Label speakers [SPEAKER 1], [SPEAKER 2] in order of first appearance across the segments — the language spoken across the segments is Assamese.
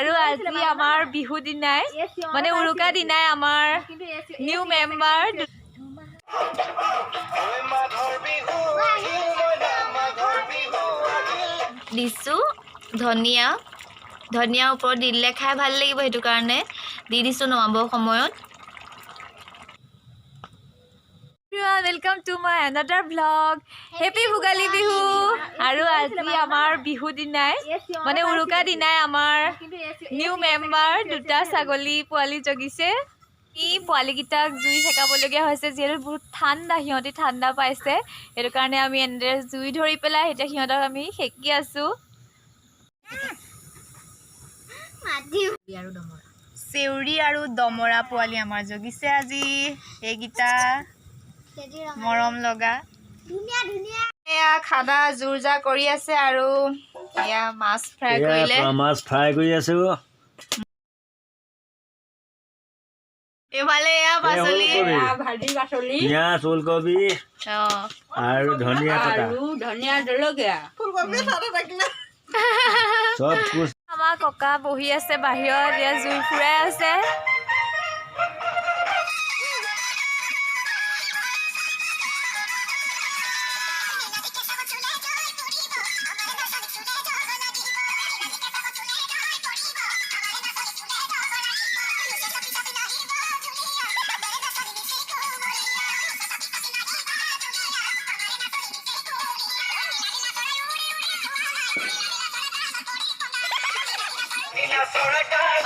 [SPEAKER 1] আৰু আজি আমাৰ বিহু দিনাই মানে উৰুকা দিনাই আমাৰ নিউ মেম্বাৰ দিছো ধনিয়া ওপৰত দিলে খাই ভাল লাগিব সেইটো কাৰণে দি দিছো নমাবৰ সময়ত। Welcome to my another vlog. Happy Bhugali Bihu. আৰু আজি আমাৰ বিহু দিনাই মানে উৰুকা দিনাই আমাৰ নিউ মেম্বাৰ দুটা ছাগলী পোৱালি জগিছে। ই পোৱালিকেইটাক জুই সেকাবলগীয়া হৈছে যিহেতু বহুত ঠাণ্ডা, সিহঁতি ঠাণ্ডা পাইছে সেইটো কাৰণে আমি এনেদৰে জুই ধৰি পেলাই এতিয়া সিহঁতক আমি সেকি আছো। চেউৰি আৰু দমৰা পোৱালি আমাৰ জগিছে আজি। এইকেইটা মৰম লগা এয়া খানা জোৰজা কৰি আছে আৰু এয়া মাছ ফ্ৰাই কৰিলে।
[SPEAKER 2] মাছ ফ্ৰাই কৰি আছো।
[SPEAKER 1] এফালে এয়া পাচলি
[SPEAKER 2] ভাজি পাচলি পিঁয়াজ ওলকবি আৰু ধনিয়া পাতা আৰু ধনিয়া জলকীয়া চব কুছ।
[SPEAKER 1] আমাৰ ককা বহি আছে বাহিৰত, এয়া জুই ফুৰাই আছে।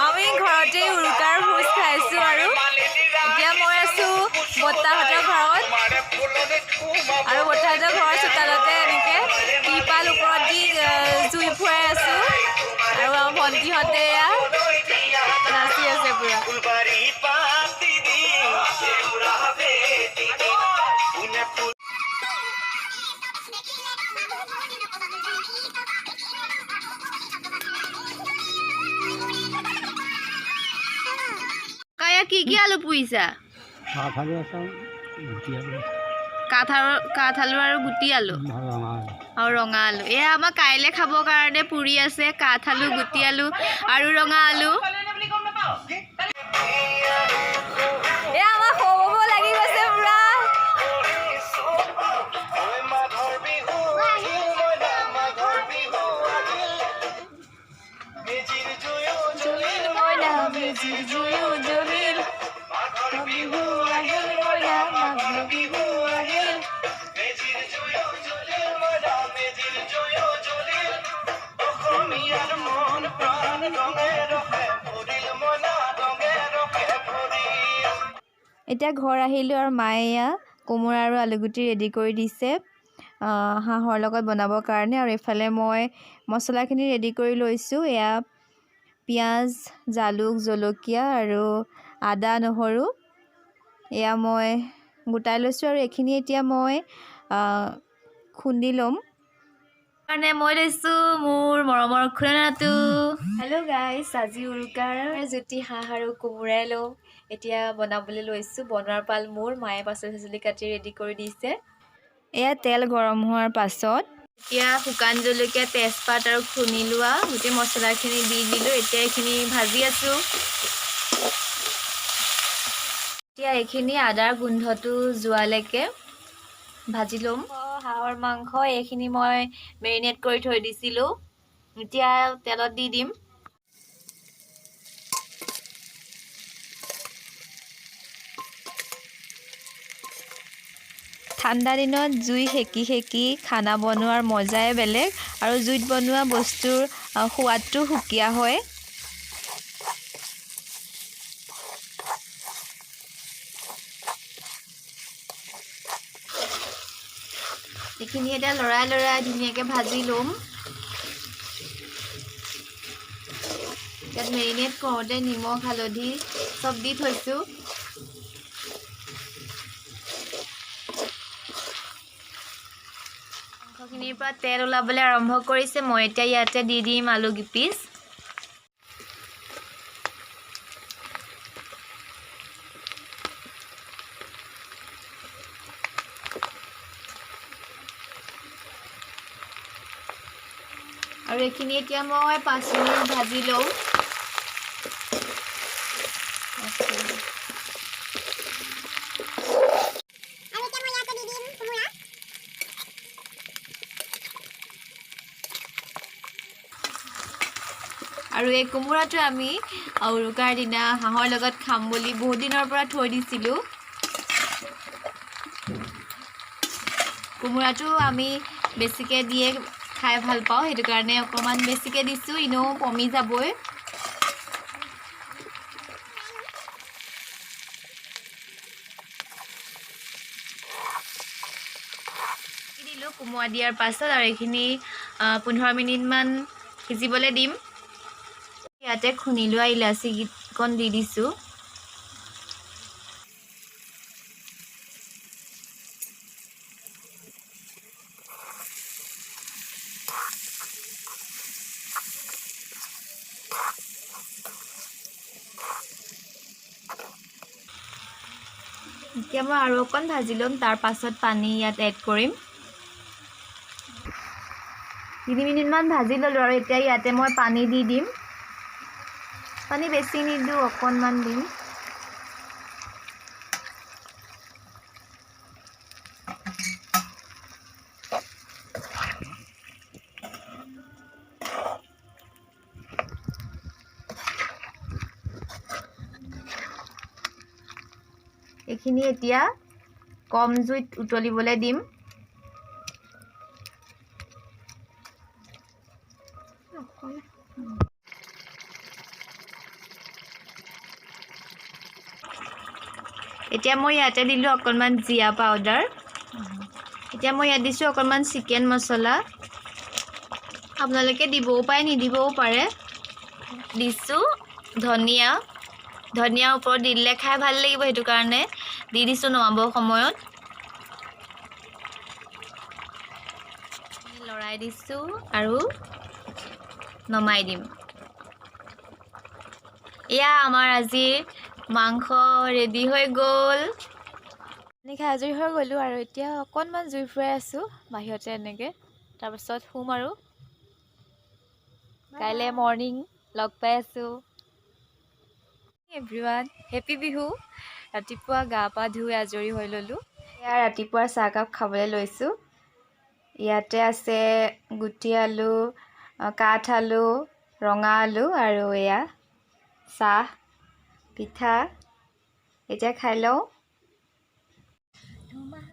[SPEAKER 1] আমি ঘৰতে উৰুকাৰ ভোজ খাইছো আৰু এতিয়া মই আছো বৰ্তাহঁতৰ ঘৰত আৰু বৰ্তাহঁতৰ ঘৰৰ চোতালতে এনেকে টিপাল ওপৰত দি জুই ফুৰাই আছো আৰু আমাৰ ভণ্টিহঁতে এয়া নাচি আছে পুৰা। কি আলু পুৰিছা? কাঠ আলু আৰু গুটি আলু আৰু ৰঙা আলু। এয়া আমাৰ কাইলৈ খাবৰ কাৰণে পুৰি আছে কাঠ আলু, গুটি আলু আৰু ৰঙা আলু। এয়া আমাৰ খোৱাব লাগি গৈছে পুৰা। এতিয়া ঘৰ আহিলোঁ আৰু মায়ে এয়া কোমোৰা আৰু আলুগুটি ৰেডি কৰি দিছে হাঁহৰ লগত বনাবৰ কাৰণে। আৰু এইফালে মই মছলাখিনি ৰেডি কৰি লৈছোঁ। এয়া পিঁয়াজ, জালুক, জলকীয়া আৰু আদা নহৰু এয়া মই গোটাই লৈছোঁ আৰু এইখিনি এতিয়া মই খুন্দি ল'ম কাৰণে মই লৈছোঁ মোৰ মৰমৰ খুৰানাটো। হেল্ল' গাইছ, আজি উৰুকাৰ জুতি হাঁহ আৰু কোমোৰাই লওঁ এতিয়া বনাবলৈ লৈছোঁ। বনোৱাৰ পাল মোৰ মায়ে পাচলি কাটি ৰেডি কৰি দিছে। এয়া তেল গৰম হোৱাৰ পাছত এতিয়া শুকান জলকীয়া, তেজপাত আৰু খুন্দি লোৱা গোটেই মছলাখিনি দি দিলোঁ। এতিয়া এইখিনি ভাজি আছোঁ। এতিয়া এইখিনি আদাৰ গোন্ধটো যোৱালৈকে ভাজি ল'ম। হাঁহৰ মাংস এইখিনি মই মেৰিনেট কৰি থৈ দিছিলোঁ, এতিয়া তেলত দি দিম। ঠাণ্ডা দিনত জুই সেকি খানা বনোৱাৰ মজাই বেলেগ আৰু জুইত বনোৱা বস্তুৰ সোৱাদটো সুকীয়া হয়। এইখিনি এতিয়া লৰাই ধুনীয়াকৈ ভাজি ল'ম। ইয়াত মেৰিনেট কৰোঁতে নিমখ, হালধি চব দি থৈছোঁ। মাংসখিনিৰ পৰা তেল ওলাবলৈ আৰম্ভ কৰিছে। মই এতিয়া ইয়াতে দি দিম আলু কিপিচ। আৰু এইখিনি এতিয়া মই 5 মিনিট ভাজি লওঁ। আৰু এই কোমোৰাটো আমি উৰুকাৰ দিনা হাঁহৰ লগত খাম বুলি বহুত দিনৰ পৰা থৈ দিছিলোঁ। কোমোৰাটো আমি বেছিকৈ দিয়ে খাই ভাল পাওঁ, সেইটো কাৰণে অকণমান বেছিকৈ দিছোঁ, এনেও কমি যাবই। দিলোঁ কোমোৰা দিয়াৰ পাছত আৰু এইখিনি 15 মিনিটমান সিজিবলৈ দিম। ইয়াতে খুন্দি লোৱা ইলাচি কণ দি দিছোঁ। এতিয়া মই আৰু অকণ ভাজি ল'ম, তাৰ পাছত পানী ইয়াত এড কৰিম। 3 মিনিটমান ভাজি ল'লোঁ আৰু এতিয়া ইয়াতে মই পানী দি দিম। পানী বেছি নিদিওঁ, অকণমান দিম। এইখিনি এতিয়া কম জুইত উতলিবলৈ দিম। এতিয়া মই ইয়াতে দিলোঁ অকণমান জিৰা পাউডাৰ। এতিয়া মই ইয়াত দিছোঁ অকণমান চিকেন মছলা। আপোনালোকে দিবও পাৰে, নিদিবও পাৰে। দিছোঁ ধনিয়া ওপৰত দি দিলে খাই ভাল লাগিব, সেইটো কাৰণে দি দিছোঁ নমাবৰ সময়ত। লৰাই দিছোঁ আৰু নমাই দিম। এয়া আমাৰ আজিৰ মাংস ৰেডি হৈ গ'ল। এনেকৈ আজৰি হৈ গ'লোঁ আৰু এতিয়া অকণমান জুই ফুৰাই আছোঁ বাহিৰতে এনেকৈ। তাৰপাছত শুম আৰু কাইলৈ মৰ্ণিং লগ পাই আছোঁ। Everyone, happy Bihu. ৰাতিপুৱা গা পা ধুই আজৰি হৈ ল'লোঁ। এয়া ৰাতিপুৱাৰ চাহকাপ খাবলৈ লৈছোঁ। ইয়াতে আছে গুটি আলু, কাঠ আলু, ৰঙা আলু আৰু এয়া চাহ, পিঠা। এতিয়া খাই লওঁ।